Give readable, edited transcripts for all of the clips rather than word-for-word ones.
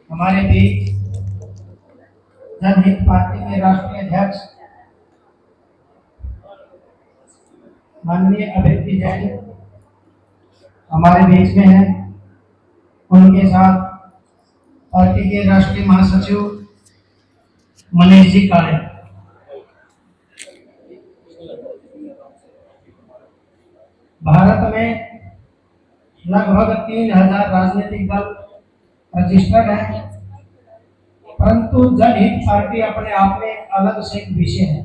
हमारे बीच जनहित पार्टी के राष्ट्रीय अध्यक्ष माननीय अभेद्य जैन हमारे बीच में हैं। उनके साथ पार्टी के राष्ट्रीय महासचिव मनीष जी काले। भारत में लगभग 3000 राजनीतिक दल रजिस्टर्ड है, परंतु जनहित पार्टी अपने आप में अलग से एक विषय है।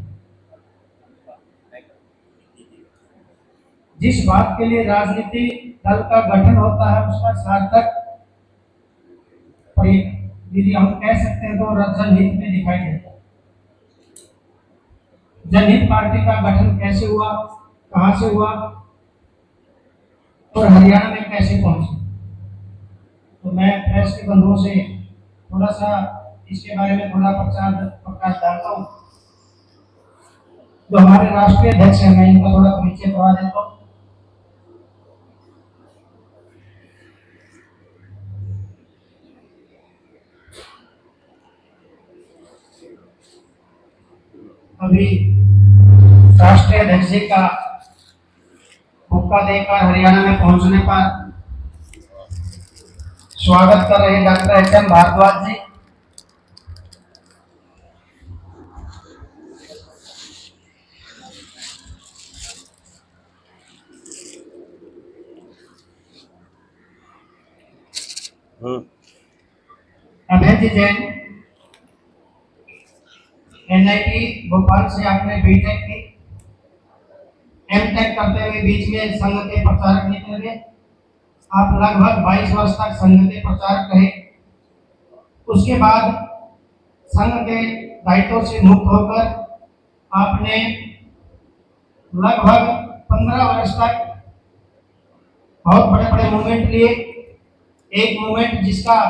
जिस बात के लिए राजनीतिक दल का गठन होता है उसका सार्थक यदि हम कह सकते हैं तो जनहित में दिखाई देता है। जनहित पार्टी का गठन कैसे हुआ, कहां से हुआ और हरियाणा में कैसे पहुंची, तो मैं प्रेस के बंधुओं से थोड़ा सा इसके बारे में थोड़ा प्रकाश डालता हूँ। जो हमारे राष्ट्रीय अध्यक्ष हैं, मैं इनका थोड़ा परिचय करवा देता हूँ। अभी राष्ट्रीय अध्यक्ष जी का हुक्का देकर हरियाणा में पहुंचने पर स्वागत कर रहे डॉक्टर एच.एम. भारद्वाज जी। अभेद्य जैन एनआईटी भोपाल से आपने बीटेक की, एमटेक करते हुए बीच में संघ के प्रचारक निकल गए। आप लगभग 22 वर्ष तक संघ के प्रचारक रहे। उसके बाद संघ के दायित्व से मुक्त होकर आपने लगभग 15 वर्ष तक बहुत बड़े बड़े मूवमेंट लिए। एक मूवमेंट जिसका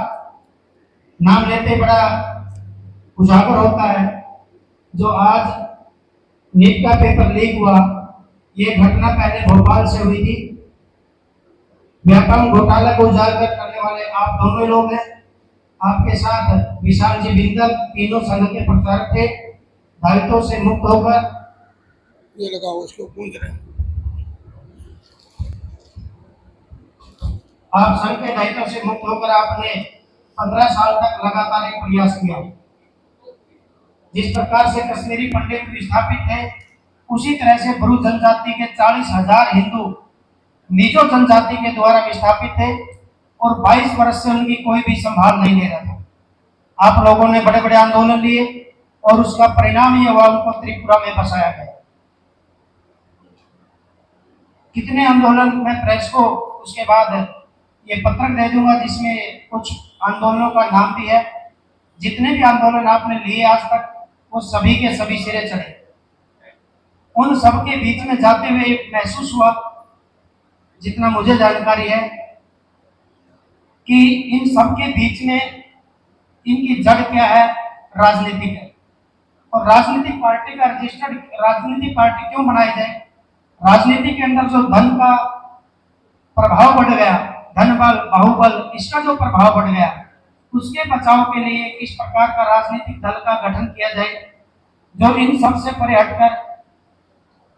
नाम लेते बड़ा उजागर होता है, जो आज नीट का पेपर लीक हुआ, ये घटना पहले भोपाल से हुई थी। व्यापम घोटाला को उजागर करने वाले आप दोनों लोग हैं। आपके साथ विशाल जी बिंदल, तीनों संघ के प्रचारक थे। दायित्व से मुक्त होकर ये लगाओ, उसको गूंज रहे हैं। आप संघ के दायित्व से मुक्त होकर आपने 15 साल तक लगातार एक प्रयास किया। जिस प्रकार से कश्मीरी पंडित विस्थापित है, उसी तरह से ब्रू जनजाति के 40,000 हिंदू मिजो जनजाति के द्वारा विस्थापित थे और 22 वर्ष से उनकी कोई भी संभाल नहीं ले रहा था। आप लोगों ने बड़े बड़े आंदोलन लिए और उसका परिणाम ये हुआ, उनको त्रिपुरा में बसाया गया। कितने आंदोलन, मैं प्रेस को उसके बाद ये पत्रक दे दूंगा जिसमें कुछ आंदोलनों का नाम भी है। जितने भी आंदोलन आपने लिए आज तक, वो सभी के सभी सिरे चढ़े। उन सबके बीच में जाते हुए महसूस हुआ, जितना मुझे जानकारी है, कि इन सबके बीच में इनकी जड़ क्या है, राजनीतिक है। और राजनीतिक पार्टी का रजिस्टर्ड राजनीतिक पार्टी क्यों बनाई जाए? राजनीति के अंदर जो धन का प्रभाव बढ़ गया, धन बल बाहुबल, इसका जो प्रभाव बढ़ गया, उसके बचाव के लिए किस प्रकार का राजनीतिक दल का गठन किया जाए जो इन सब से परे हटकर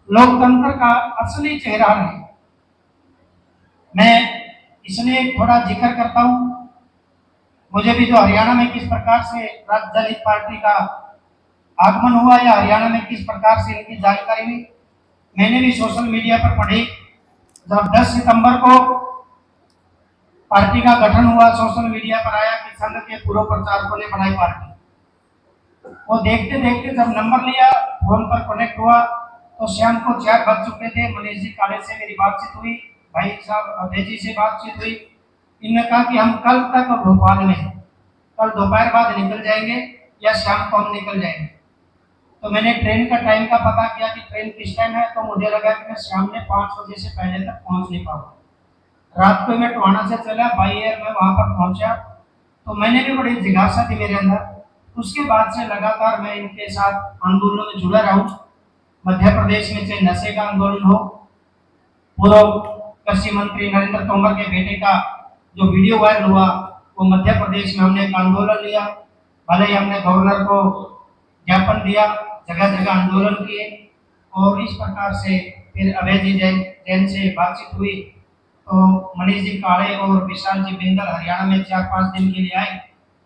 लोकतंत्र का असली चेहरा है। मैं इसलिए थोड़ा जिक्र करता हूं। मुझे भी जो हरियाणा में किस प्रकार से जनहित पार्टी का आगमन हुआ या हरियाणा में किस प्रकार से इनकी जानकारी हुई, मैंने भी सोशल मीडिया पर पढ़ी। जब 10 सितंबर को पार्टी का गठन हुआ, सोशल मीडिया पर आया कि संघ के पूर्व प्रचारकों ने बनाई पार्टी। वो देखते देखते जब नंबर लिया, फोन पर कनेक्ट हुआ, तो शाम को 4 बज चुके थे। मनीष जी काले से मेरी बातचीत हुई, भाई साहब अभेजी से बातचीत हुई। इन्होंने कहा कि हम कल तक भोपाल में हैं, कल दोपहर बाद निकल जाएंगे या शाम को हम निकल जाएंगे। तो मैंने ट्रेन का टाइम का पता किया कि ट्रेन किस टाइम है, तो मुझे लगा कि मैं शाम में 5 बजे से पहले तक पहुंच नहीं पाऊंगा। रात को मैं टोहाना से चला, बाई एयर में वहां पर पहुंचा। तो मैंने भी बड़ी जिज्ञासा थी मेरे अंदर। उसके बाद से लगातार मैं इनके साथ आंदोलनों में जुड़ा रहा हूँ। मध्य प्रदेश में चाहे नशे का आंदोलन हो, पूर्व कृषि मंत्री नरेंद्र तोमर के बेटे का जो वीडियो वायरल हुआ, तो मध्य प्रदेश में हमने एक आंदोलन लिया, भले ही हमने गवर्नर को ज्ञापन दिया, जगह जगह आंदोलन किए और इस प्रकार से फिर अभय जी जैन से बातचीत हुई। तो मनीष जी काले और विशाल जी बिंदल हरियाणा में 4-5 दिन के लिए आए।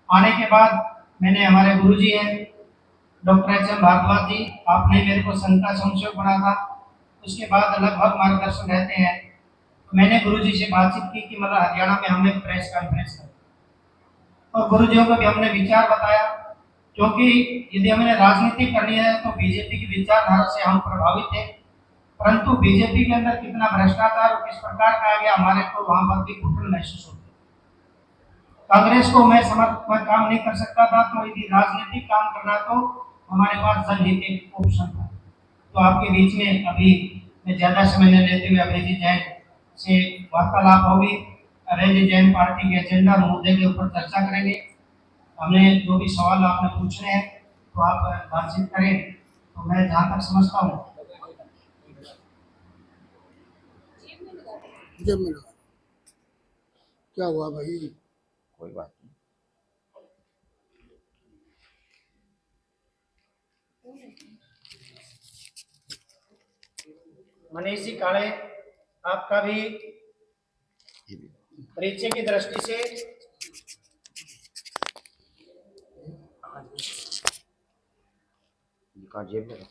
आने के बाद मैंने हमारे गुरुजी हैं डॉक्टर एच.एम. भारद्वाज जी, आपने मेरे को संघ का संयोजक बना था। उसके बाद लगभग मार्गदर्शन रहते हैं। तो मैंने गुरुजी से बातचीत की कि मतलब हरियाणा में हमने प्रेस कॉन्फ्रेंस कर और गुरुजियों को भी हमने विचार बताया, क्योंकि यदि हमें राजनीति करनी है तो बीजेपी की विचारधारा से हम प्रभावित थे, परंतु बीजेपी के अंदर कितना भ्रष्टाचार और किस प्रकार का आ गया हमारे को वहां पर भी घुटन महसूस होती है। कांग्रेस को मैं काम नहीं कर सकता था, तो यदि राजनीतिक काम करना तो हमारे पास जनहित एक ऑप्शन था। तो आपके बीच में अभी मैं ज्यादा समय न लेते हुए अभय जी जैन से वार्तालाप होगी। अभय जी जैन पार्टी के एजेंडा और मुद्दे के ऊपर चर्चा करेंगे। हमें जो भी सवाल आपने पूछने हैं तो आप बातचीत करें। तो मैं जहाँ तक समझता हूँ जब मिला क्या हुआ भाई? कोई बात नहीं। मनीष जी काले, आपका भी परिचय की दृष्टि से कहाँ जेब में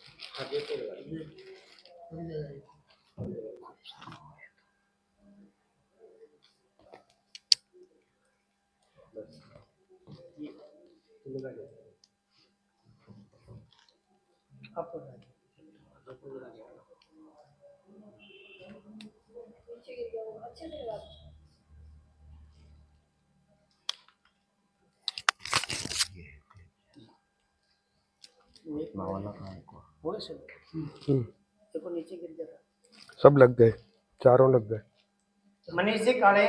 वाला कहाँ है को? देखो नीचे गिर जाएगा। सब लग गए, चारों लग गए। मनीष जी काले,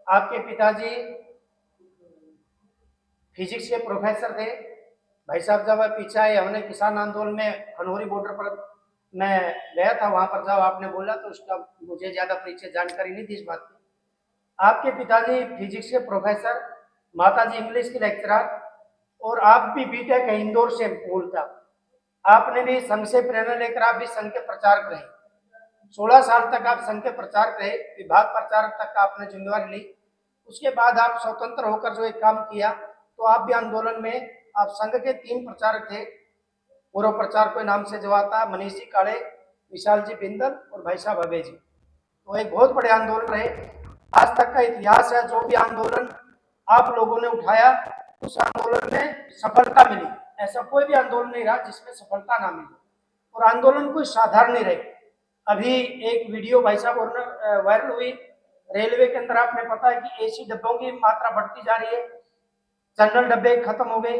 आपके पिताजी फिजिक्स के प्रोफेसर थे। भाई साहब जब पीछे आए, हमने किसान आंदोलन में खनौरी बॉर्डर पर मैं गया था, वहां पर जब आपने बोला तो उसका मुझे ज्यादा परिचय जानकारी नहीं थी इस बात की। आपके पिताजी फिजिक्स के प्रोफेसर, माताजी इंग्लिश की लेक्चरर और आप भी बीटेक इंदौर से मूलतः। आपने भी संघ से प्रेरणा लेकर आप भी संघ के प्रचारक रहे। 16 साल तक आप संघ के प्रचारक रहे, विभाग प्रचारक तक आपने जिम्मेवारी ली। उसके बाद आप स्वतंत्र होकर जो एक काम किया, तो आप भी आंदोलन में आप संघ के 3 प्रचारक थे। पूर्व प्रचारक के नाम से जो आता मनीष जी काले, विशाल जी बिंदल और भाई साहब अभय जी। तो एक बहुत बड़े आंदोलन रहे, आज तक का इतिहास है। जो भी आंदोलन आप लोगों ने उठाया उस आंदोलन में सफलता मिली। ऐसा कोई भी आंदोलन नहीं रहा जिसमें सफलता ना मिली, और आंदोलन कोई साधारण नहीं रहे। अभी एक वीडियो भाई साहब वायरल हुई, रेलवे के अंदर आपने पता है कि एसी डब्बों की मात्रा बढ़ती जा रही है, जनरल डब्बे खत्म हो गए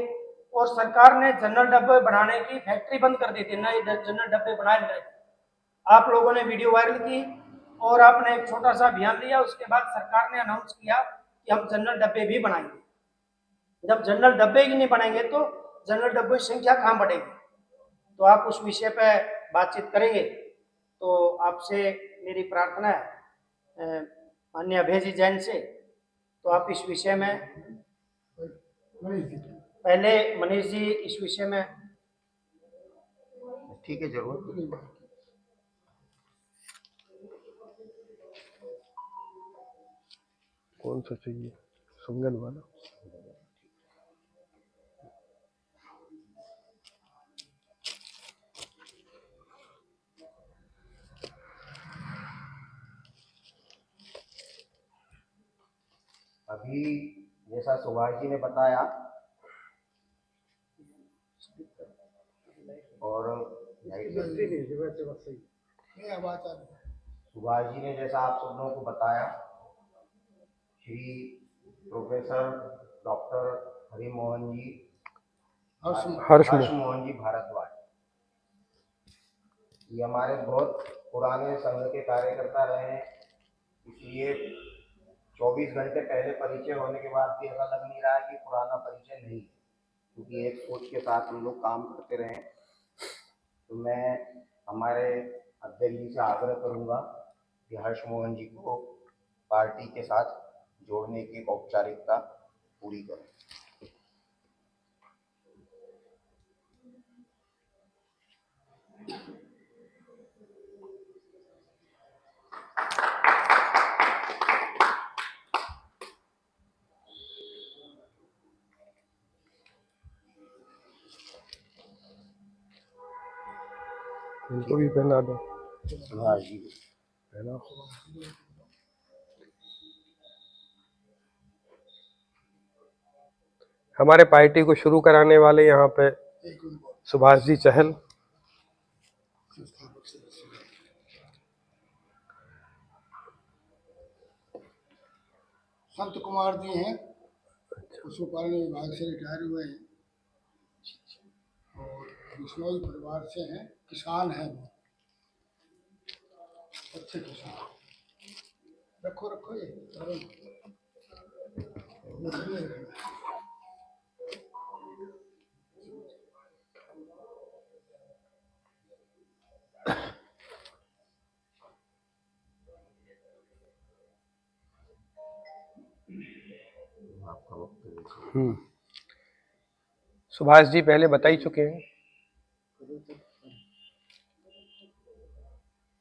और सरकार ने जनरल डब्बे बनाने की फैक्ट्री बंद कर दी थी, नए जनरल डब्बे बनाए गए। आप लोगों ने वीडियो वायरल की और आपने एक छोटा सा अभियान लिया। उसके बाद सरकार ने अनाउंस किया कि हम जनरल डब्बे भी बनाएंगे। जब जनरल डब्बे ही नहीं बनाएंगे तो जनरल डब्बों की संख्या कहाँ बढ़ेगी? तो आप उस विषय पर बातचीत करेंगे। तो आपसे मेरी प्रार्थना है माननीय अभय जी जैन से, तो आप इस विषय में पहले मनीष जी इस विषय में। ठीक है, जरूर। कौन सा चाहिए? सुंगन वाला। अभी जैसा सुभाष जी ने बताया और सुभाष जी ने जैसा आप सब लोगों को बताया, श्री प्रोफेसर डॉक्टर हर्ष मोहन जी भारद्वाज, ये हमारे बहुत पुराने संघ के कार्यकर्ता रहे हैं। इसलिए 24 घंटे पहले परिचय होने के बाद भी ऐसा लग नहीं रहा है कि पुराना परिचय नहीं है, क्योंकि एक सोच के साथ हम लोग काम करते रहे। तो मैं हमारे अध्यक्ष जी से आग्रह करूंगा कि हर्ष मोहन जी को पार्टी के साथ जोड़ने की औपचारिकता पूरी करें। इनको भी पहना दो। हाँ जी। पहना। हमारे पार्टी को शुरू कराने वाले यहाँ पे सुभाष जी चहल, संत कुमार जी हैं, पशुपालन विभाग से रिटायर हुए हैं और बिश्नोई परिवार से हैं, किसान हैं वो, अच्छे किसान। रखो रखो ये सुभाष जी पहले बता ही चुके हैं।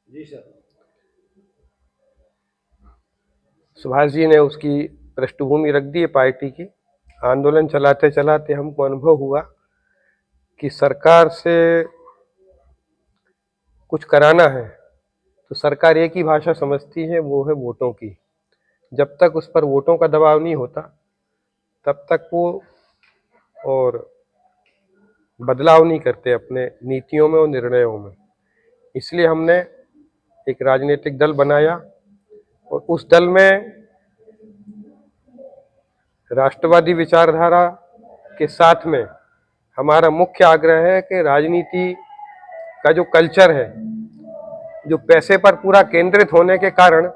जी सर। सुभाष जी ने उसकी पृष्ठभूमि रख दी है पार्टी की। आंदोलन चलाते चलाते हमको अनुभव हुआ कि सरकार से कुछ कराना है तो सरकार एक ही भाषा समझती है, वो है वोटों की। जब तक उस पर वोटों का दबाव नहीं होता तब तक वो और बदलाव नहीं करते अपने नीतियों में और निर्णयों में। इसलिए हमने एक राजनीतिक दल बनाया और उस दल में राष्ट्रवादी विचारधारा के साथ में हमारा मुख्य आग्रह है कि राजनीति का जो कल्चर है, जो पैसे पर पूरा केंद्रित होने के कारण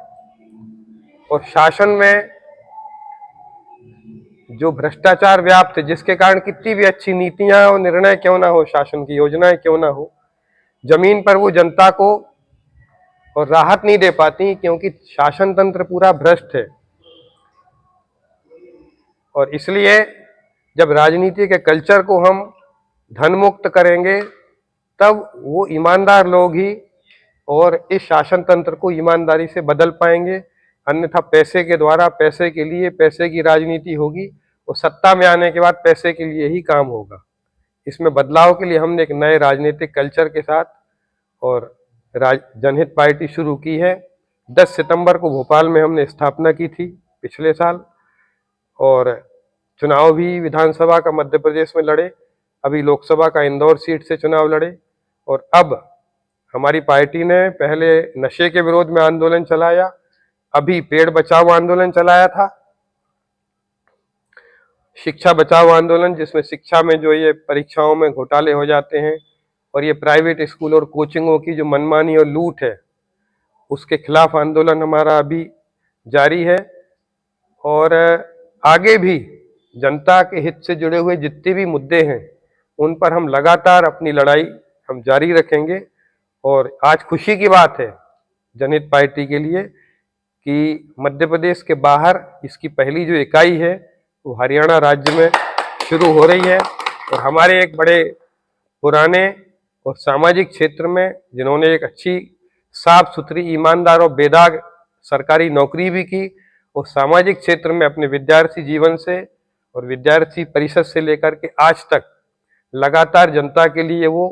और शासन में जो भ्रष्टाचार व्याप्त है, जिसके कारण कितनी भी अच्छी नीतियां और निर्णय क्यों ना हो, शासन की योजनाएं क्यों ना हो, जमीन पर वो जनता को और राहत नहीं दे पाती क्योंकि शासन तंत्र पूरा भ्रष्ट है। और इसलिए जब राजनीति के कल्चर को हम धन मुक्त करेंगे तब वो ईमानदार लोग ही और इस शासन तंत्र को ईमानदारी से बदल पाएंगे। अन्यथा पैसे के द्वारा, पैसे के लिए, पैसे की राजनीति होगी और सत्ता में आने के बाद पैसे के लिए ही काम होगा। इसमें बदलाव के लिए हमने एक नए राजनीतिक कल्चर के साथ और जनहित पार्टी शुरू की है। 10 सितंबर को भोपाल में हमने स्थापना की थी पिछले साल और चुनाव भी विधानसभा का मध्य प्रदेश में लड़े, अभी लोकसभा का इंदौर सीट से चुनाव लड़े। और अब हमारी पार्टी ने पहले नशे के विरोध में आंदोलन चलाया, अभी पेड़ बचाओ आंदोलन चलाया था, शिक्षा बचाओ आंदोलन, जिसमें शिक्षा में जो ये परीक्षाओं में घोटाले हो जाते हैं और ये प्राइवेट स्कूल और कोचिंगों की जो मनमानी और लूट है उसके खिलाफ आंदोलन हमारा अभी जारी है। और आगे भी जनता के हित से जुड़े हुए जितने भी मुद्दे हैं उन पर हम लगातार अपनी लड़ाई हम जारी रखेंगे। और आज खुशी की बात है जनहित पार्टी के लिए कि मध्य प्रदेश के बाहर इसकी पहली जो इकाई है वो हरियाणा राज्य में शुरू हो रही है। और हमारे एक बड़े पुराने और सामाजिक क्षेत्र में जिन्होंने एक अच्छी साफ सुथरी ईमानदार और बेदाग सरकारी नौकरी भी की और सामाजिक क्षेत्र में अपने विद्यार्थी जीवन से और विद्यार्थी परिषद से लेकर के आज तक लगातार जनता के लिए वो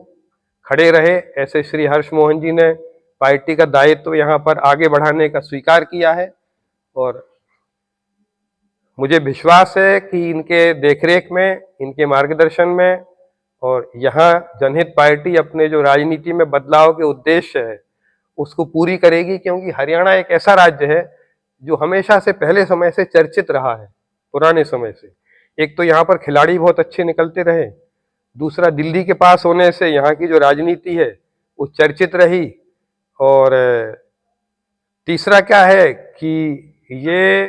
खड़े रहे, ऐसे श्री हर्ष मोहन जी ने पार्टी का दायित्व यहाँ पर आगे बढ़ाने का स्वीकार किया है। और मुझे विश्वास है कि इनके देखरेख में, इनके मार्गदर्शन में और यहाँ जनहित पार्टी अपने जो राजनीति में बदलाव के उद्देश्य है उसको पूरी करेगी, क्योंकि हरियाणा एक ऐसा राज्य है जो हमेशा से पहले समय से चर्चित रहा है, पुराने समय से। एक तो यहाँ पर खिलाड़ी बहुत अच्छे निकलते रहे, दूसरा दिल्ली के पास होने से यहाँ की जो राजनीति है वो चर्चित रही, और तीसरा क्या है कि ये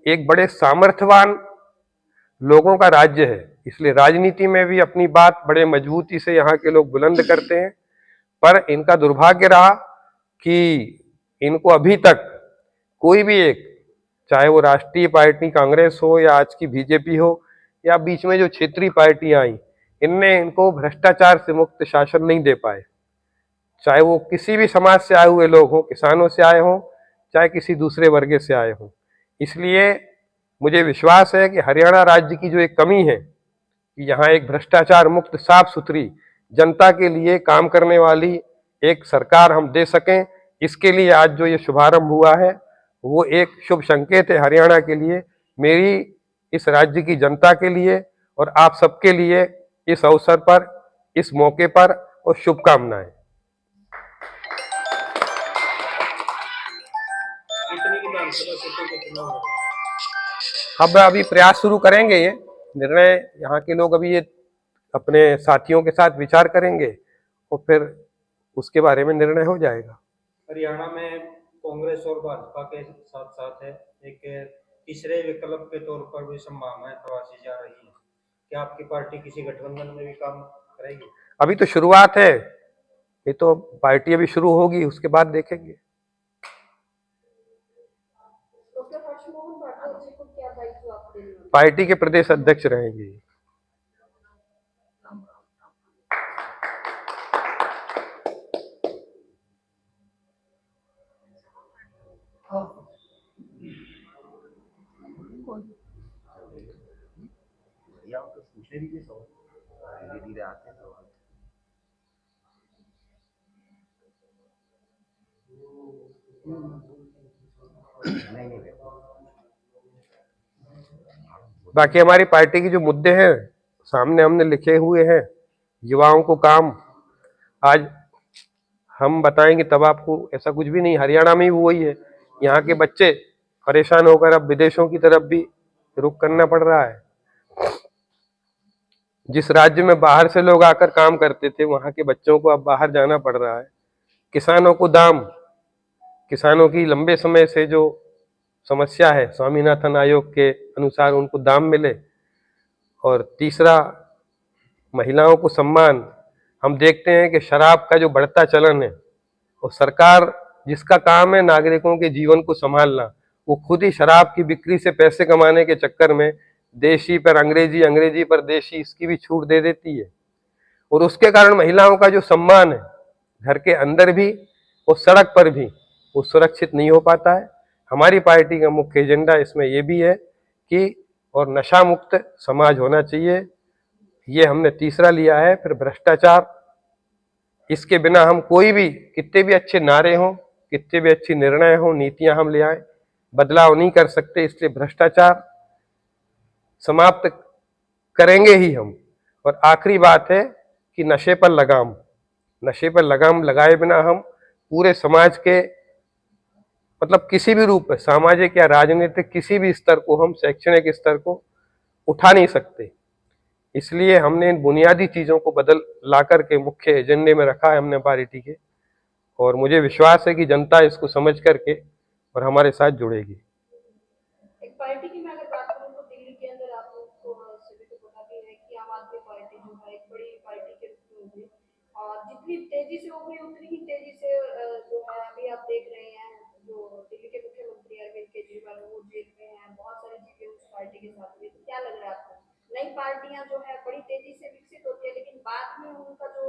एक बड़े सामर्थ्यवान लोगों का राज्य है, इसलिए राजनीति में भी अपनी बात बड़े मजबूती से यहाँ के लोग बुलंद करते हैं। पर इनका दुर्भाग्य रहा कि इनको अभी तक कोई भी एक चाहे वो राष्ट्रीय पार्टी कांग्रेस हो या आज की बीजेपी हो या बीच में जो क्षेत्रीय पार्टियां आई, इनने इनको भ्रष्टाचार से मुक्त शासन नहीं दे पाए। चाहे वो किसी भी समाज से आए हुए लोग हों, किसानों से आए हों, चाहे किसी दूसरे वर्ग से आए हों। इसलिए मुझे विश्वास है कि हरियाणा राज्य की जो एक कमी है कि यहाँ एक भ्रष्टाचार मुक्त साफ सुथरी जनता के लिए काम करने वाली एक सरकार हम दे सकें, इसके लिए आज जो ये शुभारंभ हुआ है वो एक शुभ संकेत है हरियाणा के लिए, मेरी इस राज्य की जनता के लिए और आप सबके लिए इस अवसर पर, इस मौके पर, और शुभकामनाएं। अब अभी प्रयास शुरू करेंगे, ये निर्णय यहाँ के लोग अभी ये अपने साथियों के साथ विचार करेंगे और फिर उसके बारे में निर्णय हो जाएगा। हरियाणा में कांग्रेस और भाजपा के साथ साथ है एक तीसरे विकल्प के तौर पर भी संभावनाएं तलाशी जा रही है। क्या आपकी पार्टी किसी गठबंधन में भी काम करेगी? अभी तो शुरुआत है, ये तो पार्टी अभी शुरू होगी, उसके बाद देखेंगे। पार्टी के प्रदेश अध्यक्ष रहेंगे। पूछने दीजिए, धीरे धीरे आते हैं सवाल। नहीं बाकी हमारी पार्टी की जो मुद्दे हैं सामने हमने लिखे हुए हैं, युवाओं को काम, आज हम बताएंगे तब आपको, ऐसा कुछ भी नहीं, हरियाणा में भी वही है। यहाँ के बच्चे परेशान होकर अब विदेशों की तरफ भी रुख करना पड़ रहा है। जिस राज्य में बाहर से लोग आकर काम करते थे, वहां के बच्चों को अब बाहर जाना पड़ रहा है। किसानों को दाम, किसानों की लंबे समय से जो समस्या है, स्वामीनाथन आयोग के अनुसार उनको दाम मिले। और तीसरा, महिलाओं को सम्मान। हम देखते हैं कि शराब का जो बढ़ता चलन है, और सरकार जिसका काम है नागरिकों के जीवन को संभालना, वो खुद ही शराब की बिक्री से पैसे कमाने के चक्कर में देशी पर अंग्रेजी, अंग्रेजी पर देशी, इसकी भी छूट दे देती है। और उसके कारण महिलाओं का जो सम्मान है घर के अंदर भी और सड़क पर भी, वो सुरक्षित नहीं हो पाता है। हमारी पार्टी का मुख्य एजेंडा इसमें ये भी है कि और नशा मुक्त समाज होना चाहिए, ये हमने तीसरा लिया है। फिर भ्रष्टाचार, इसके बिना हम कोई भी, कितने भी अच्छे नारे हों, कितने भी अच्छी निर्णय हों, नीतियां हम ले आए, बदलाव नहीं कर सकते। इसलिए भ्रष्टाचार समाप्त करेंगे ही हम। और आखिरी बात है कि नशे पर लगाम, नशे पर लगाम लगाए बिना हम पूरे समाज के, मतलब किसी भी रूप में, सामाजिक या राजनीतिक किसी भी स्तर को, हम शैक्षणिक स्तर को उठा नहीं सकते। इसलिए हमने इन बुनियादी चीजों को बदल ला करके मुख्य एजेंडे में रखा है हमने पार्टी के, और मुझे विश्वास है कि जनता इसको समझ करके और हमारे साथ जुड़ेगी। एक पार्टी की मैं अगर बात करूं तो दिल्ली के अंदर आप लोग को सभी को पता भी है कि आम आदमी पार्टी जो है एक बड़ी पार्टी के रूप में उभरी, और जितनी तेजी से उभरी उतनी ही तेजी से जो है अभी आप देख रहे हैं जो दिल्ली के मुख्यमंत्री अरविंद केजरीवाल वो जेल में हैं, बहुत सारी चीजें उस पार्टी के साथ हुई। तो क्या लग रहा है आपको, नई पार्टियां जो है बड़ी तेजी से विकसित होती है, लेकिन बाद में उनका जो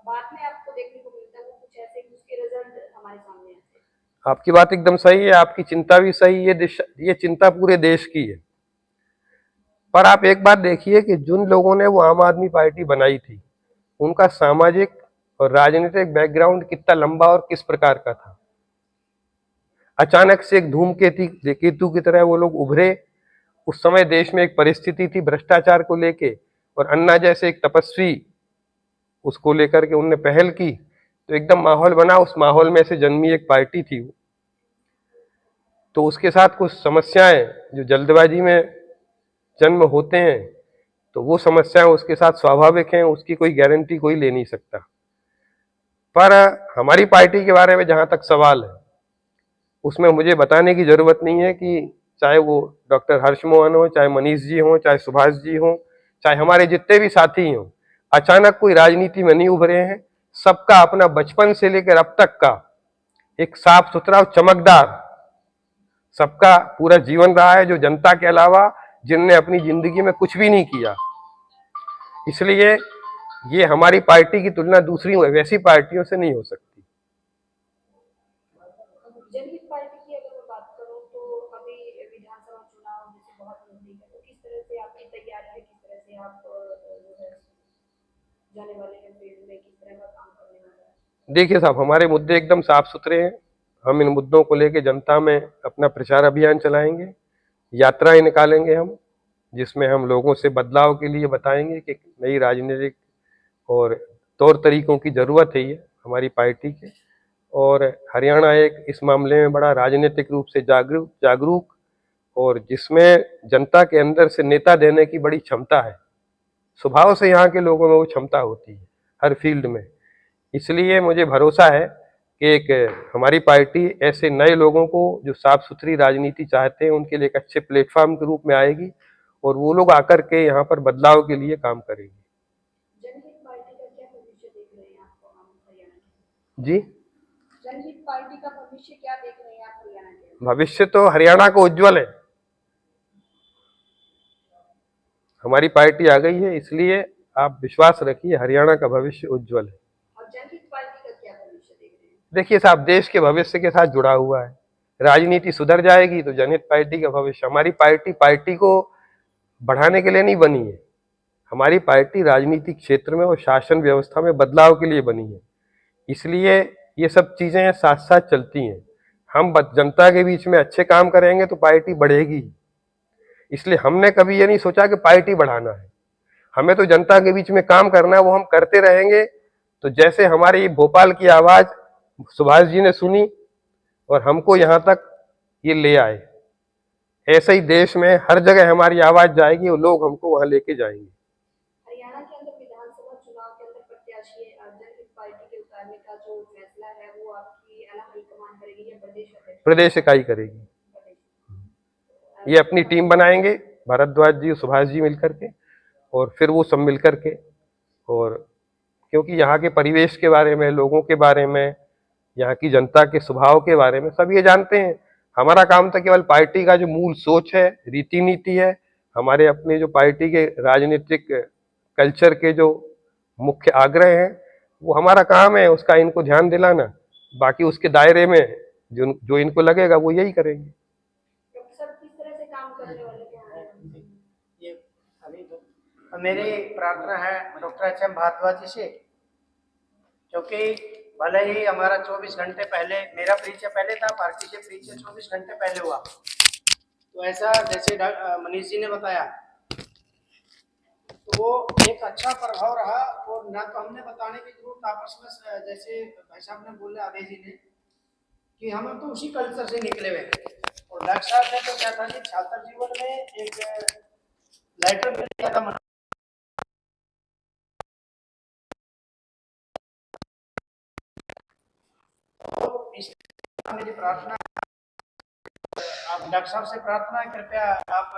बाद में आपको देखने को मिलता है वो कुछ ऐसे कि उसके रिजल्ट हमारे सामने आते हैं? आपकी बात एकदम सही है, आपकी चिंता भी सही है, ये चिंता पूरे देश की है। पर आप एक बात देखिए कि जिन लोगों ने वो आम आदमी पार्टी बनाई थी, उनका सामाजिक और राजनीतिक बैकग्राउंड कितना लंबा और किस प्रकार का था। अचानक से एक धूमकेतु की तरह वो लोग उभरे। उस समय देश में एक परिस्थिति थी भ्रष्टाचार को लेके, और अन्ना जैसे एक तपस्वी उसको लेकर के उनने पहल की, तो एकदम माहौल बना। उस माहौल में से जन्मी एक पार्टी थी वो। तो उसके साथ कुछ समस्याएं जो जल्दबाजी में जन्म होते हैं, तो वो समस्याएं उसके साथ स्वाभाविक हैं, उसकी कोई गारंटी कोई ले नहीं सकता। पर हमारी पार्टी के बारे में जहां तक सवाल है, उसमें मुझे बताने की जरूरत नहीं है कि चाहे वो डॉक्टर हर्ष मोहन हो, चाहे मनीष जी हो, चाहे सुभाष जी हो, चाहे हमारे जितने भी साथी हों, अचानक कोई राजनीति में नहीं उभरे हैं। सबका अपना बचपन से लेकर अब तक का एक साफ सुथरा और चमकदार सबका पूरा जीवन रहा है, जो जनता के अलावा जिनने अपनी जिंदगी में कुछ भी नहीं किया। इसलिए ये हमारी पार्टी की तुलना दूसरी वैसी पार्टियों से नहीं हो सकती। जनहित पार्टी की अगर मैं बात करूं तो अभी विधानसभा चुनाव जैसे बहुत नजदीक है, तो किस तरह से आपकी तैयारी है, किस तरह से आप जो है जाने वाले हैं फील्ड में, किस तरह का काम करने वाले हैं? देखिए साहब, हमारे मुद्दे एकदम साफ सुथरे हैं। हम इन मुद्दों को लेकर जनता में अपना प्रचार अभियान चलाएंगे, यात्राएं निकालेंगे हम, जिसमें हम लोगों से बदलाव के लिए बताएंगे कि नई राजनीतिक और तौर तरीकों की जरूरत है ये हमारी पार्टी के। और हरियाणा एक इस मामले में बड़ा राजनीतिक रूप से जागरूक और जिसमें जनता के अंदर से नेता देने की बड़ी क्षमता है। स्वभाव से यहाँ के लोगों में वो क्षमता होती है हर फील्ड में। इसलिए मुझे भरोसा है कि एक हमारी पार्टी ऐसे नए लोगों को जो साफ सुथरी राजनीति चाहते हैं उनके लिए एक अच्छे प्लेटफॉर्म के रूप में आएगी और वो लोग आकर के यहाँ पर बदलाव के लिए काम करेंगे। जनहित पार्टी का क्या भविष्य देख रहे हैं आप हरियाणा के? जी, जनहित पार्टी का भविष्य क्या देख रहे हैं आप हरियाणा के? भविष्य तो हरियाणा को उज्जवल है। हमारी पार्टी आ गई है, इसलिए आप विश्वास रखिए हरियाणा का भविष्य उज्जवल है। और जनहित पार्टी का क्या भविष्य देख रहे हैं? देखिए साहब, देश के भविष्य के साथ जुड़ा हुआ है। राजनीति सुधर जाएगी तो जनहित पार्टी का भविष्य। हमारी पार्टी को बढ़ाने के लिए नहीं बनी है। हमारी पार्टी राजनीतिक क्षेत्र में और शासन व्यवस्था में बदलाव के लिए बनी है। इसलिए ये सब चीजें साथ साथ चलती हैं। हम जनता के बीच में अच्छे काम करेंगे तो पार्टी बढ़ेगी। इसलिए हमने कभी ये नहीं सोचा कि पार्टी बढ़ाना है। हमें तो जनता के बीच में काम करना है, वो हम करते रहेंगे। तो जैसे हमारी भोपाल की आवाज सुभाष जी ने सुनी और हमको यहाँ तक ये ले आए, ऐसे ही देश में हर जगह हमारी आवाज जाएगी और लोग हमको वहां लेके जाएंगे। हरियाणा के अंदर विधानसभा चुनाव के अंदर प्रत्याशी जनहित पार्टी के उतारने का जो फैसला है वो आपकी आला हाईकमान करेगी या प्रदेश अध्यक्ष? प्रदेश इकाई करेगी। ये अपनी टीम बनाएंगे, भारद्वाज जी और सुभाष जी मिलकर के, और फिर वो सब मिलकर के, और क्योंकि यहाँ के परिवेश के बारे में, लोगों के बारे में, यहाँ की जनता के स्वभाव के बारे में सब ये जानते हैं। हमारा काम तो केवल पार्टी का जो मूल सोच है, रीति नीति है, हमारे अपने जो पार्टी के राजनीतिक कल्चर के जो मुख्य आग्रह हैं, वो हमारा काम है, उसका इनको ध्यान दिलाना। बाकी उसके दायरे में जो इनको लगेगा वो यही करेंगे। डॉक्टर साहब किस तरह से काम करने वाले हैं? ये अभी तो मेरी प्रार्थना है डॉक्टर एच.एम. भारद्वाज जी से, क्योंकि भले ही हमारा 24 घंटे पहले, मेरा परिचय पहले था, पार्टी से परिचय 24 घंटे पहले हुआ, तो ऐसा जैसे मनीष जी ने बताया तो वो एक अच्छा प्रभाव रहा। और ना तो हमने बताने की जरूरत आपस में, जैसे भाई साहब ने बोले, आगे जी ने, कि हम तो उसी कल्चर से निकले हुए थे। और डॉक्टर साहब ने तो क्या था कि छात्र जीवन में एक लेटर मिल गया था, तो इसलिए मेरी प्रार्थना, आप डॉक्टर साहब से प्रार्थना है, कृपया आप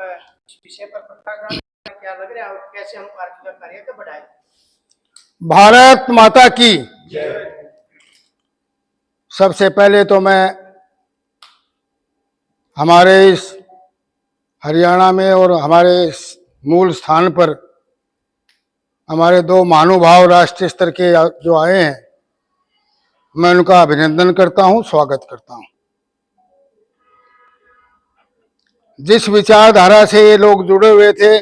इस विषय पर प्रकाश, क्या लग रहा है कैसे हम पार्टी का कार्य को बढ़ाएं। भारत माता की। सबसे पहले तो मैं हमारे इस हरियाणा में और हमारे इस मूल स्थान पर हमारे दो महानुभाव राष्ट्रीय स्तर के जो आए हैं, मैं उनका अभिनंदन करता हूं, स्वागत करता हूं। जिस विचारधारा से ये लोग जुड़े हुए थे,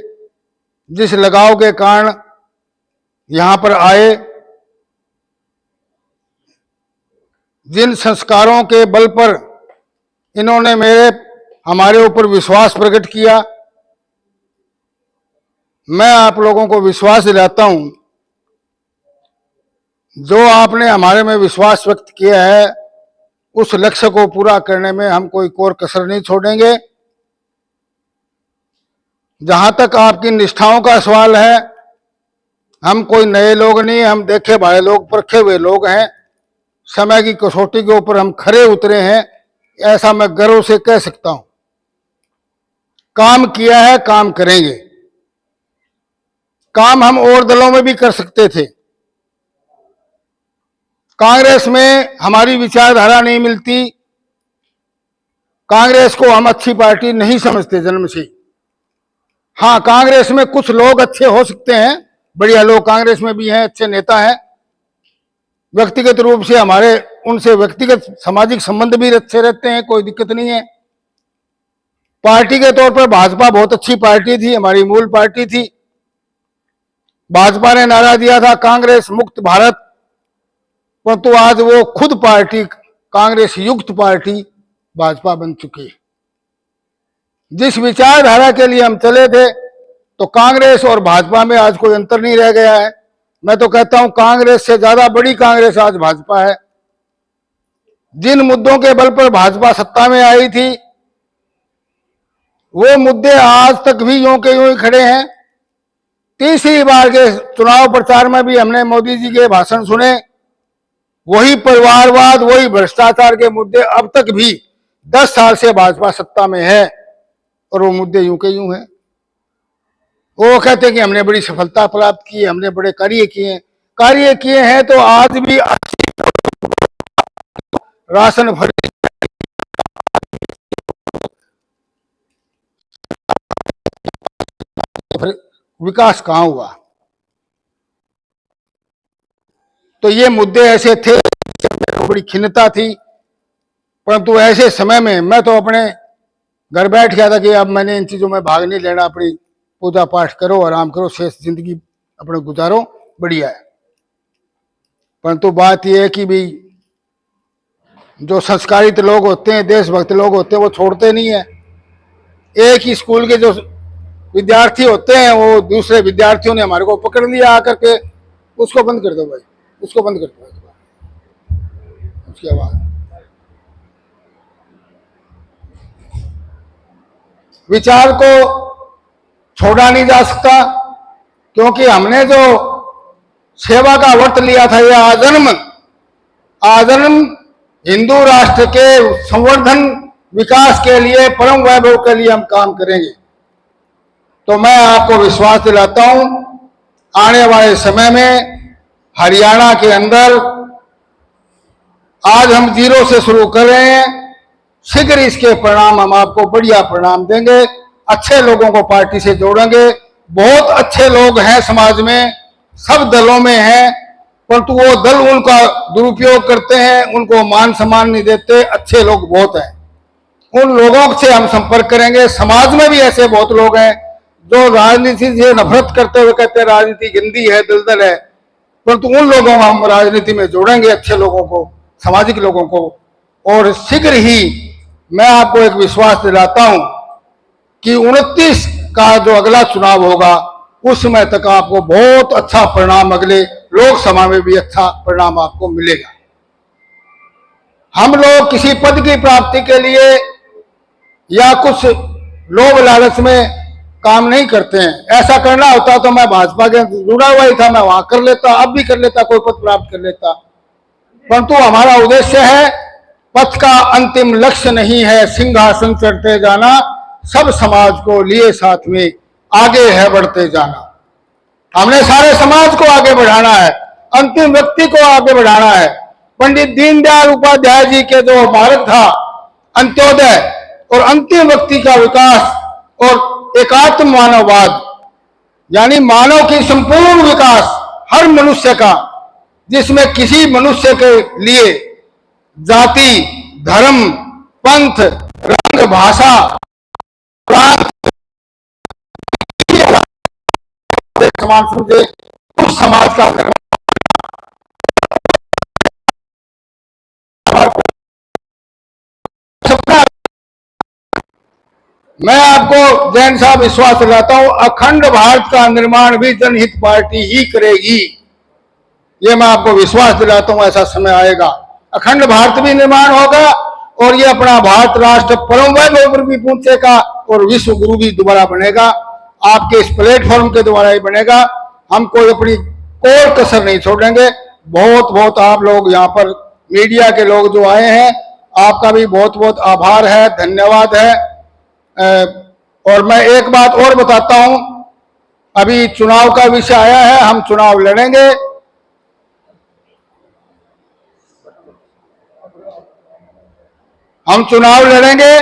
जिस लगाव के कारण यहां पर आए, जिन संस्कारों के बल पर इन्होंने हमारे ऊपर विश्वास प्रकट किया, मैं आप लोगों को विश्वास दिलाता हूं, जो आपने हमारे में विश्वास व्यक्त किया है उस लक्ष्य को पूरा करने में हम कोई कोर कसर नहीं छोड़ेंगे। जहां तक आपकी निष्ठाओं का सवाल है, हम कोई नए लोग नहीं, हम देखे भाए लोग, परखे हुए लोग हैं। समय की कसौटी के ऊपर हम खरे उतरे हैं, ऐसा मैं गर्व से कह सकता हूं। काम किया है, काम करेंगे। काम हम और दलों में भी कर सकते थे। कांग्रेस में हमारी विचारधारा नहीं मिलती, कांग्रेस को हम अच्छी पार्टी नहीं समझते जन्म से। हाँ, कांग्रेस में कुछ लोग अच्छे हो सकते हैं, बढ़िया लोग कांग्रेस में भी हैं, अच्छे नेता हैं, व्यक्तिगत रूप से हमारे उनसे व्यक्तिगत सामाजिक संबंध भी अच्छे रहते हैं, कोई दिक्कत नहीं है। पार्टी के तौर पर भाजपा बहुत अच्छी पार्टी थी, हमारी मूल पार्टी थी। भाजपा ने नारा दिया था कांग्रेस मुक्त भारत, परंतु आज वो खुद पार्टी कांग्रेस युक्त पार्टी भाजपा बन चुकी है। जिस विचारधारा के लिए हम चले थे, तो कांग्रेस और भाजपा में आज कोई अंतर नहीं रह गया है। मैं तो कहता हूं कांग्रेस से ज्यादा बड़ी कांग्रेस आज भाजपा है। जिन मुद्दों के बल पर भाजपा सत्ता में आई थी, वो मुद्दे आज तक भी यूं के यूं ही खड़े हैं। तीसरी बार के चुनाव प्रचार में भी हमने मोदी जी के भाषण सुने, वही परिवारवाद, वही भ्रष्टाचार के मुद्दे अब तक भी 10 साल से भाजपा सत्ता में है, और वो मुद्दे यूं के यूं हैं। वो कहते हैं कि हमने बड़ी सफलता प्राप्त की, हमने बड़े कार्य किए हैं, तो आज भी राशन भरे विकास कहां हुआ? तो ये मुद्दे ऐसे थे, बड़ी खिन्नता थी। परंतु ऐसे समय में मैं तो अपने घर बैठ गया था कि अब मैंने इन चीजों में भाग नहीं लेना, अपनी पूजा पाठ करो, आराम करो, शेष जिंदगी अपने गुजारो, बढ़िया है। परंतु बात यह है कि भी जो संस्कारित लोग होते हैं, देशभक्त लोग होते हैं, वो छोड़ते नहीं है। एक ही स्कूल के जो विद्यार्थी होते हैं, वो दूसरे विद्यार्थियों ने हमारे को पकड़ लिया आकर के, उसको बंद कर दो भाई, उसको बंद कर दो, उसकी आवाज। विचार को छोड़ा नहीं जा सकता, क्योंकि हमने जो सेवा का व्रत लिया था, यह आजन्म हिंदू राष्ट्र के संवर्धन, विकास के लिए, परम वैभव के लिए हम काम करेंगे। तो मैं आपको विश्वास दिलाता हूं, आने वाले समय में हरियाणा के अंदर आज हम 0 से शुरू कर रहे हैं, शीघ्र इसके परिणाम हम आपको बढ़िया परिणाम देंगे। अच्छे लोगों को पार्टी से जोड़ेंगे। बहुत अच्छे लोग हैं समाज में, सब दलों में हैं, परंतु वो दल उनका दुरुपयोग करते हैं, उनको मान सम्मान नहीं देते। अच्छे लोग बहुत हैं, उन लोगों से हम संपर्क करेंगे। समाज में भी ऐसे बहुत लोग हैं जो राजनीति से नफरत करते हुए कहते हैं राजनीति गंदी है, दलदल है, परंतु उन लोगों को हम राजनीति में जोड़ेंगे, अच्छे लोगों को, सामाजिक लोगों को। और शीघ्र ही मैं आपको एक विश्वास दिलाता हूं कि 29 का जो अगला चुनाव होगा, उस समय तक आपको बहुत अच्छा परिणाम, अगले लोकसभा में भी अच्छा परिणाम आपको मिलेगा। हम लोग किसी पद की प्राप्ति के लिए या कुछ लोभ लालच में काम नहीं करते हैं। ऐसा करना होता तो मैं भाजपा के जुड़ा हुआ ही था, मैं वहां कर लेता, अब भी कर लेता, कोई पद प्राप्त कर लेता। परंतु हमारा उद्देश्य है, पथ का अंतिम लक्ष्य नहीं है सिंहासन चढ़ते जाना, सब समाज को लिए साथ में आगे है बढ़ते जाना। हमने सारे समाज को आगे बढ़ाना है, अंतिम व्यक्ति को आगे बढ़ाना है। पंडित दीनदयाल उपाध्याय जी के जो मार्ग था, अंत्योदय और अंतिम व्यक्ति का विकास और एकात्म मानववाद, यानी मानव की संपूर्ण विकास, हर मनुष्य का, जिसमें किसी मनुष्य के लिए जाति, धर्म, पंथ, रंग, भाषा, समान समझे, उस समाज का मैं आपको जैन साहब विश्वास दिलाता हूं, अखंड भारत का निर्माण भी जनहित पार्टी ही करेगी। ये मैं आपको विश्वास दिलाता हूं, ऐसा समय आएगा, अखंड भारत भी निर्माण होगा और ये अपना भारत राष्ट्र परम वैभव पर भी पहुंचेगा और विश्व गुरु भी दोबारा बनेगा। आपके इस प्लेटफॉर्म के द्वारा ही बनेगा। हम कोई अपनी कोई कसर नहीं छोड़ेंगे। बहुत बहुत आप लोग यहाँ पर मीडिया के लोग जो आए हैं, आपका भी बहुत बहुत आभार है, धन्यवाद है। और मैं एक बात और बताता हूं, अभी चुनाव का विषय आया है, हम चुनाव लड़ेंगे। हम चुनाव लड़ेंगे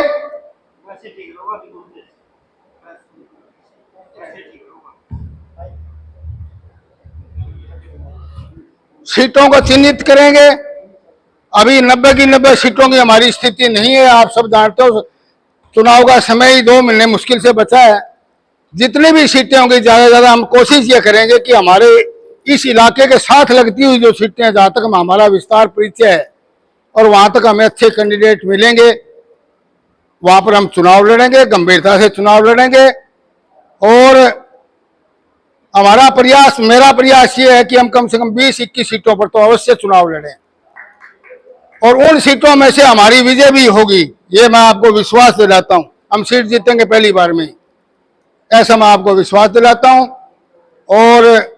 सीटों को चिन्हित करेंगे। अभी 90 की 90 सीटों की हमारी स्थिति नहीं है, आप सब जानते हो। चुनाव का समय ही 2 महीने मुश्किल से बचा है। जितनी भी सीटें होंगी ज्यादा से ज्यादा हम कोशिश ये करेंगे कि हमारे इस इलाके के साथ लगती हुई जो सीटें हैं, जहां तक हमारा विस्तार परिचय है और वहां तक हमें अच्छे कैंडिडेट मिलेंगे, वहां पर हम चुनाव लड़ेंगे, गंभीरता से चुनाव लड़ेंगे। और हमारा प्रयास, मेरा प्रयास ये है कि हम कम से कम 20-21 सीटों पर तो अवश्य चुनाव लड़ें और उन सीटों में से हमारी विजय भी होगी, ये मैं आपको विश्वास दिलाता हूं। हम सीट जीतेंगे पहली बार में, ऐसा मैं आपको विश्वास दिलाता हूं। और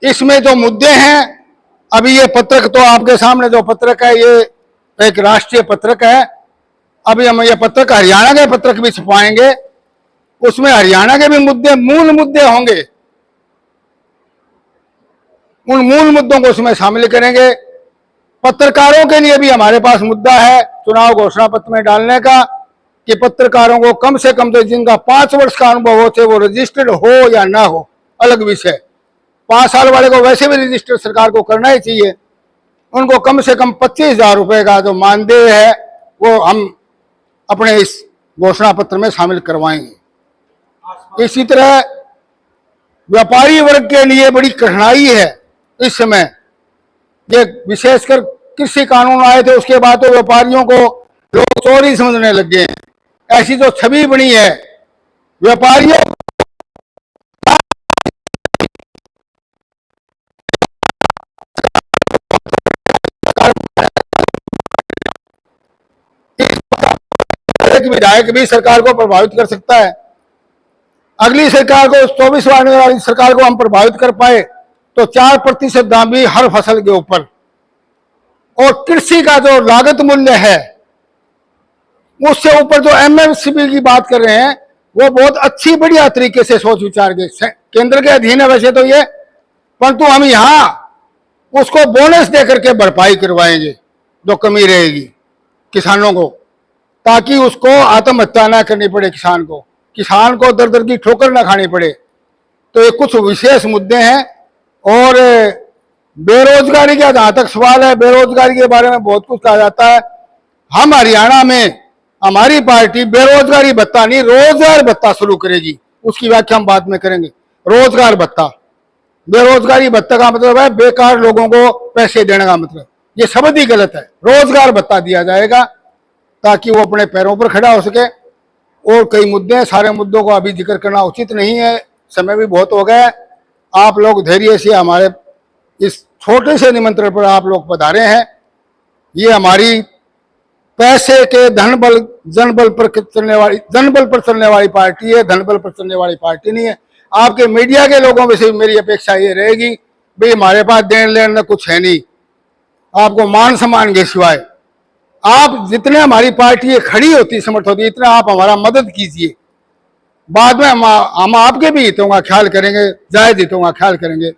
इसमें जो मुद्दे हैं, अभी ये पत्रक तो आपके सामने जो पत्रक है ये एक राष्ट्रीय पत्रक है। अभी हम ये पत्रक हरियाणा के पत्रक भी छपाएंगे, उसमें हरियाणा के भी मुद्दे, मूल मुद्दे होंगे, उन मूल मुद्दों को उसमें शामिल करेंगे। पत्रकारों के लिए भी हमारे पास मुद्दा है चुनाव घोषणा पत्र में डालने का कि पत्रकारों को कम से कम, तो जिनका 5 वर्ष का अनुभव हो, चाहे वो रजिस्टर्ड हो या ना हो, अलग विषय। 5 साल वाले को वैसे भी रजिस्टर सरकार को करना ही चाहिए। उनको कम से कम 25,000 रुपए का जो मानदेय है वो हम अपने इस घोषणा पत्र में शामिल करवाएंगे। इसी तरह व्यापारी वर्ग के लिए बड़ी कठिनाई है इस समय। ये विशेषकर कृषि कानून आए थे, उसके बाद तो व्यापारियों को लोग चोरी समझने लग गए हैं। ऐसी जो छवि बनी है व्यापारियों, एक विधायक भी सरकार को प्रभावित कर सकता है। अगली सरकार को, 24 आने वाली सरकार को हम प्रभावित कर पाए तो 4% दाम भी हर फसल के ऊपर। और कृषि का जो लागत मूल्य है उससे ऊपर जो एमएसपी की बात कर रहे हैं, वो बहुत अच्छी बढ़िया तरीके से सोच विचार के केंद्र के अधीन है वैसे तो ये, परंतु हम यहाँ उसको बोनस दे करके भरपाई करवाएंगे जो कमी रहेगी किसानों को, ताकि उसको आत्महत्या ना करनी पड़े, किसान को दर दर की ठोकर ना खानी पड़े। तो ये कुछ विशेष मुद्दे हैं। और बेरोजगारी का जहां तक सवाल है, बेरोजगारी के बारे में बहुत कुछ कहा जाता है। हम हरियाणा में, हमारी पार्टी बेरोजगारी भत्ता नहीं, रोजगार भत्ता शुरू करेगी, उसकी व्याख्या हम बाद में करेंगे। रोजगार भत्ता, बेरोजगारी भत्ता का मतलब है बेकार लोगों को पैसे देने का मतलब, ये शब्द ही गलत है। रोजगार भत्ता दिया जाएगा ताकि वो अपने पैरों पर खड़ा हो सके। और कई मुद्दे हैं, सारे मुद्दों को अभी जिक्र करना उचित नहीं है, समय भी बहुत हो गया है। आप लोग धैर्य से हमारे इस छोटे से निमंत्रण पर आप लोग पधारे हैं। ये हमारी पैसे के जनबल पर चलने वाली पार्टी है, धनबल पर चलने वाली पार्टी नहीं है। आपके मीडिया के लोगों में से मेरी अपेक्षा ये रहेगी, भाई हमारे पास देन लेन में कुछ है नहीं, आपको मान सम्मान के सिवाय। आप जितने हमारी पार्टी खड़ी होती, समर्थ होती, इतना आप हमारा मदद कीजिए। बाद में हम आपके भी हितों का ख्याल करेंगे, जायज हितों का ख्याल करेंगे।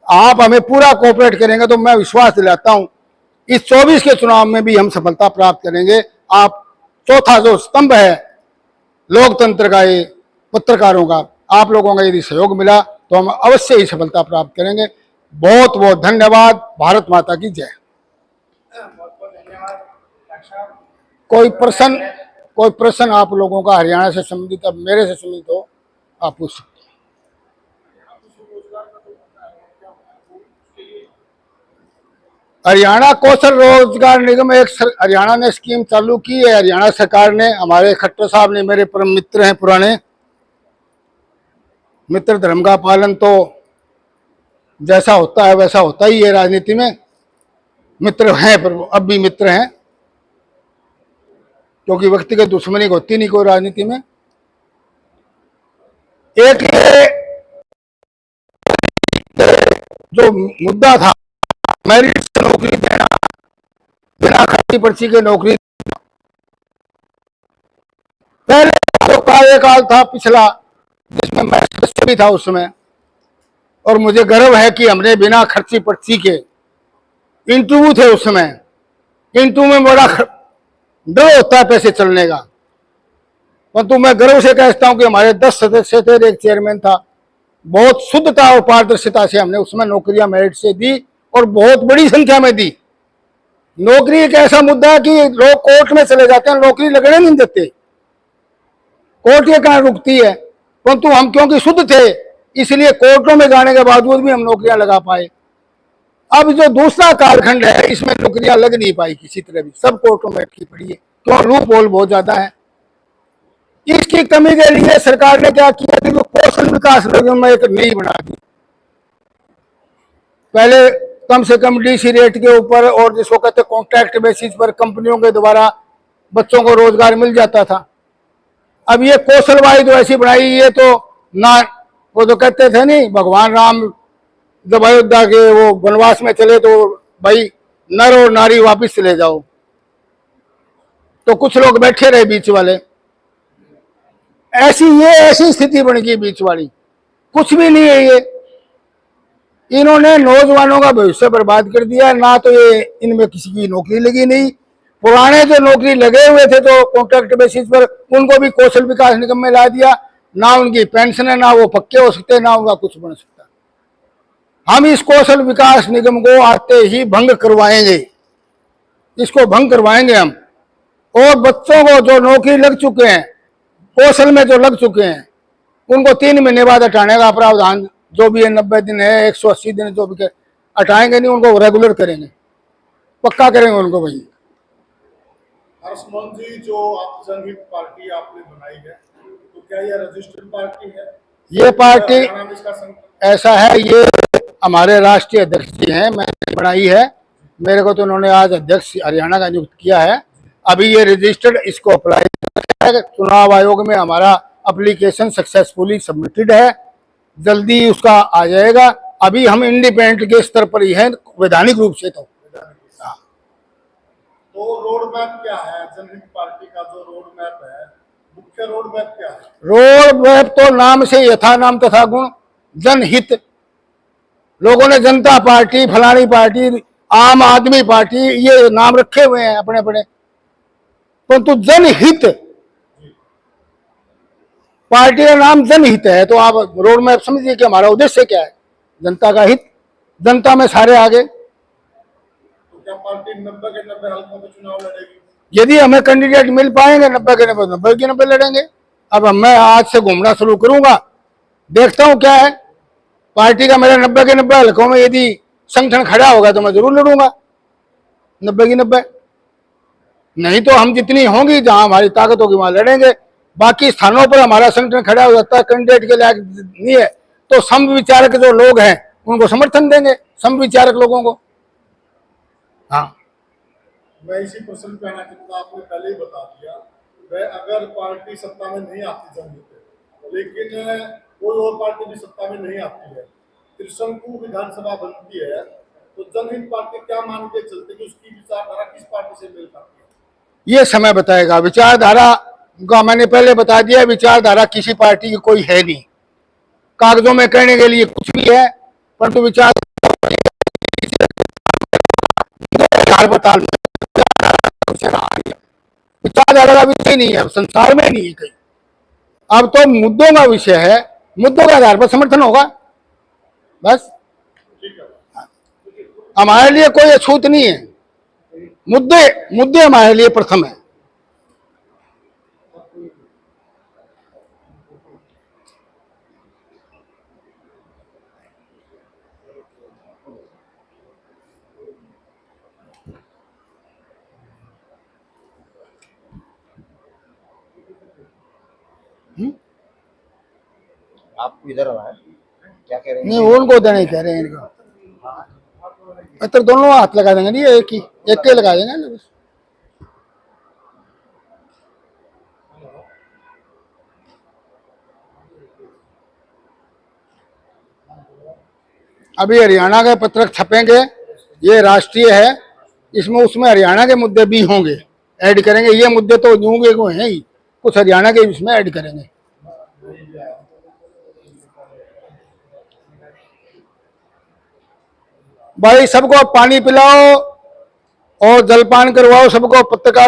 आप हमें पूरा कोऑपरेट करेंगे तो मैं विश्वास दिलाता हूं इस 24 के चुनाव में भी हम सफलता प्राप्त करेंगे। आप चौथा जो स्तंभ है लोकतंत्र का, ये पत्रकारों का, आप लोगों का यदि सहयोग मिला तो हम अवश्य ही सफलता प्राप्त करेंगे। बहुत बहुत धन्यवाद। भारत माता की जय। कोई प्रश्न आप लोगों का हरियाणा से संबंधित, अब मेरे से संबंधित हो, आप पूछ सकते हैं। हरियाणा कौशल रोजगार निगम एक हरियाणा ने स्कीम चालू की है, हरियाणा सरकार ने। हमारे खट्टर साहब ने, मेरे परम मित्र हैं, पुराने मित्र। धर्म का पालन तो जैसा होता है वैसा होता ही है राजनीति में। मित्र हैं, पर अब भी मित्र हैं, क्योंकि व्यक्तिगत दुश्मनी होती नहीं कोई राजनीति में। एक जो मुद्दा था मेरिट से नौकरी देना, बिना खर्ची पर्ची के नौकरी, पहले जो कार्यकाल था पिछला, जिसमें मैं सदस्य भी था उस समय, और मुझे गर्व है कि हमने बिना खर्ची पर्ची के इंटरव्यू थे उस समय। इंटरव्यू में बड़ा डर होता है पैसे चलने का, परंतु मैं गर्व से कहता हूं कि हमारे 10 सदस्य थे, एक चेयरमैन था। बहुत शुद्धता और पारदर्शिता से हमने उसमें नौकरियां मेरिट से दी और बहुत बड़ी संख्या में दी। नौकरी एक ऐसा मुद्दा है कि लोग कोर्ट में चले जाते हैं, नौकरी लगने नहीं देते, कोर्ट ये कहां रुकती है। परंतु हम क्योंकि शुद्ध थे इसलिए कोर्टों में जाने के बावजूद भी हम नौकरियां लगा पाए। अब जो दूसरा कालखंड है इसमें नौकरियां लग नहीं पाई किसी तरह भी, सब कोर्टों में अटकी पड़ी है, क्यों? लूप होल बहुत ज्यादा है। इसकी कमी के लिए सरकार ने क्या किया कि कौशल विकास निगम में एक नई बना दी। पहले कम से कम डीसी रेट के ऊपर और जिसको कहते कॉन्ट्रैक्ट बेसिस पर कंपनियों के द्वारा बच्चों को रोजगार मिल जाता था। अब ये कौशल वाहिद ऐसी बनाई, ये तो ना, वो तो कहते थे नहीं, भगवान राम जब अयोध्या के वो वनवास में चले तो भाई नर और नारी वापिस चले जाओ, तो कुछ लोग बैठे रहे बीच वाले। ऐसी स्थिति बन गई बीच वाली, कुछ भी नहीं है ये। इन्होंने नौजवानों का भविष्य बर्बाद कर दिया। ना तो ये इनमें किसी की नौकरी लगी नहीं, पुराने जो नौकरी लगे हुए थे तो कॉन्ट्रैक्ट बेसिस पर उनको भी कौशल विकास निगम में ला दिया। ना उनकी पेंशन है, ना वो पक्के हो सकते, ना उनका कुछ बन सकता। हम इस कौशल विकास निगम को आते ही भंग करवाएंगे, इसको भंग करवाएंगे हम। और बच्चों को जो नौकरी लग चुके हैं, कौशल में जो लग चुके हैं, उनको 3 महीने बाद हटाने का प्रावधान जो भी है, 90 दिन है, 180 दिन जो भी हटाएंगे नहीं, उनको रेगुलर करेंगे, पक्का करेंगे उनको भाई। हर्षमोहन जी, जो आप जनहित पार्टी आपने बनाई है, तो क्या यह रजिस्टर्ड पार्टी है? ये पार्टी नाम इसका ऐसा है, ये हमारे राष्ट्रीय अध्यक्ष जी हैं, मैंने बनाई है। मेरे को तो उन्होंने आज अध्यक्ष हरियाणा का नियुक्त किया है। अभी ये रजिस्टर्ड, इसको अप्लाई है, चुनाव आयोग में हमारा एप्लीकेशन सक्सेसफुली सबमिटेड है, जल्दी उसका आ जाएगा। अभी हम इंडिपेंडेंट के स्तर पर ही हैं, वैधानिक रूप से तो रोड मैप क्या है जनहित पार्टी का? जो रोड मैप है, मुख्य रोड मैप क्या है? रोड मैप तो नाम से यथा नाम तथा गुण, जनहित। लोगों ने जनता पार्टी, फलानी पार्टी, आम आदमी पार्टी, ये नाम रखे हुए हैं अपने अपने, परंतु जनहित पार्टी का नाम जनहित है। तो आप रोड मैप समझिए कि हमारा उद्देश्य क्या है, जनता का हित, जनता में सारे आगे। तो क्या पार्टी 90 के 90 हल्कों में चुनाव लड़ेगी? यदि हमें कैंडिडेट मिल पाएंगे 90 के 90, 90 के 90 लड़ेंगे। अब मैं आज से घूमना शुरू करूंगा, देखता हूं क्या है। पार्टी का मेरा 90 के 90 हल्कों में यदि संगठन खड़ा होगा तो मैं जरूर लड़ूंगा 90 की 90। नहीं तो हम जितनी होंगी, जहां हमारी ताकत होगी वहां लड़ेंगे। बाकी स्थानों पर हमारा संगठन खड़ा हो जाता है, कैंडिडेट के लायक नहीं है, तो सम विचारक जो लोग हैं उनको समर्थन देंगे, सम विचारक लोगों को। हाँ, मैं इसी प्रश्न पे आना चाहता, आपने पहले ही बता दिया। वह अगर पार्टी सत्ता में नहीं आती जनहित, लेकिन कोई और पार्टी भी सत्ता में नहीं आती है, त्रिशंकु विधानसभा बनती है, तो जनहित पार्टी क्या मान के चलती है कि उसकी विचारधारा किस पार्टी से मेल खाती है? ये समय बताएगा। विचारधारा का मैंने पहले बता दिया, विचारधारा किसी पार्टी की कोई है नहीं, कागजों में कहने के लिए कुछ भी है, परंतु विचारधारा का विषय नहीं है, संसार में नहीं है कहीं। अब तो मुद्दों का विषय है, मुद्दों के आधार पर समर्थन होगा बस। हमारे लिए कोई अछूत नहीं है, मुद्दे हमारे लिए प्रथम है। आप इधर आए, क्या कह रहे हैं? नहीं, उनको देने कह रहे हैं इनको, तो दोनों हाथ लगा देंगे, नहीं एक ही लगा देंगे ना बस। अभी हरियाणा के पत्रक छपेंगे, ये राष्ट्रीय है, इसमें उसमें हरियाणा के मुद्दे भी होंगे, ऐड करेंगे। ये मुद्दे तो होंगे को हैं ही, कुछ हरियाणा के इसमें ऐड करेंगे। भाई सबको पानी पिलाओ और जलपान करवाओ सबको, पत्रकार